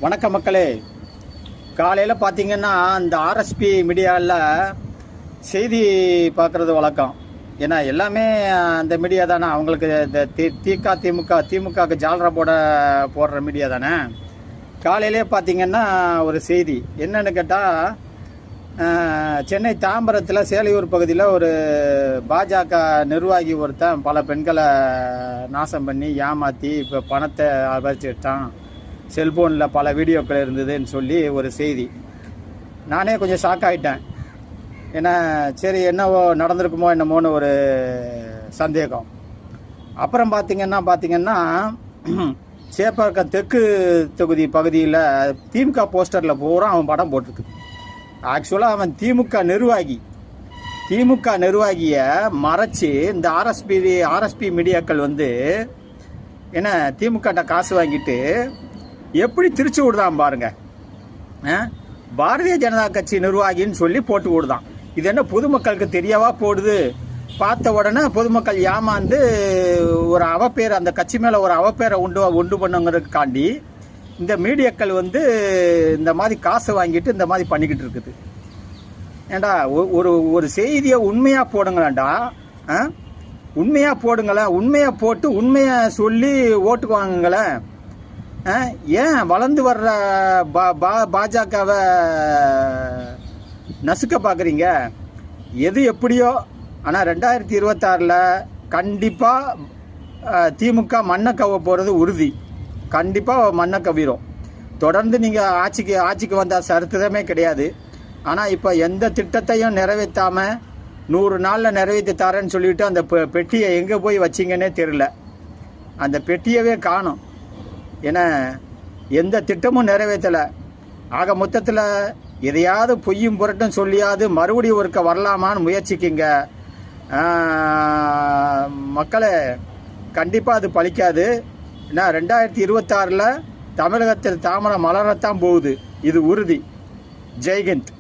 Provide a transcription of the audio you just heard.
வணக்க மக்களே. காலையில் பார்த்தீங்கன்னா இந்த ஆர்எஸ்பி மீடியாவில் செய்தி பார்க்குறது வழக்கம். ஏன்னா எல்லாமே அந்த மீடியா தானே, அவங்களுக்கு இந்த திமுகவுக்கு ஜாலரா போடுற மீடியா தானே. காலையிலே பார்த்தீங்கன்னா ஒரு செய்தி என்னன்னு கேட்டால், சென்னை தாம்பரத்தில் சேலையூர் பகுதியில் ஒரு பாஜக நிர்வாகி ஒருத்தன் பல பெண்களை நாசம் பண்ணி ஏமாற்றி இப்போ பணத்தை அபரிச்சிட்டான், செல்ஃபோனில் பல வீடியோக்கள் இருந்ததுன்னு சொல்லி ஒரு செய்தி. நானே கொஞ்சம் ஷாக் ஆகிட்டேன். ஏன்னா சரி என்னவோ நடந்திருக்குமோ என்னமோன்னு ஒரு சந்தேகம். அப்புறம் பார்த்தீங்கன்னா சேப்பாக்கம் தெற்கு தொகுதி பகுதியில் திமுக போஸ்டரில் பூரா அவன் படம் போட்டிருக்கு. ஆக்சுவலாக அவன் திமுக நிர்வாகியை மறைச்சி இந்த ஆர்எஸ்பி மீடியாக்கள் என்ன திமுகட்ட காசு வாங்கிட்டு எப்படி திருச்சி விடுதான் பாருங்க. பாரதிய ஜனதா கட்சி நிர்வாகின்னு சொல்லி போட்டு விடுதான். இது என்ன பொதுமக்களுக்கு தெரியவா போடுது? பார்த்த உடனே பொதுமக்கள் ஏமாந்து ஒரு அவப்பேர், அந்த கட்சி மேலே ஒரு அவப்பேரை உண்டு பண்ணுங்கிறதுக்காண்டி இந்த மீடியாக்கள் இந்த மாதிரி காசு வாங்கிட்டு இந்த மாதிரி பண்ணிக்கிட்டு இருக்குது. ஏண்டா ஒரு செய்தியை உண்மையாக போடுங்களேன்டா, உண்மையாக போடுங்களேன். உண்மையாக போட்டு உண்மையை சொல்லி ஓட்டுக்கு வாங்குங்களேன். ஏன் வளர்ந்து வர்ற பாஜகவை நசுக்க பார்க்குறீங்க? எது எப்படியோ, ஆனால் 2026 கண்டிப்பாக திமுக மண்ணை கவ போகிறது உறுதி. கண்டிப்பாக மண்ணை கவிரும். தொடர்ந்து நீங்கள் ஆட்சிக்கு வந்த சரித்திரமே கிடையாது. ஆனால் இப்போ எந்த திட்டத்தையும் நிறைவேற்றாமல் 100 நாளில் நிறைவேற்றி தரேன்னு சொல்லிவிட்டு அந்த பெட்டியை எங்கே போய் வச்சிங்கன்னே தெரியல. அந்த பெட்டியவே காணும். ஏன்னா எந்த திட்டமும் நிறைவேற்றலை. ஆக மொத்தத்தில் எதையாவது பொய்யும் புரட்டும் சொல்லியாவது மறுபடியும் ஒருக்க வரலாமான்னு முயற்சிக்குங்க மக்களே. கண்டிப்பாக அது பலிக்காது. ஏன்னா 2026 தமிழகத்தில் தாமரை மலரத்தான் போகுது. இது உறுதி. ஜெய்ஹிந்த்.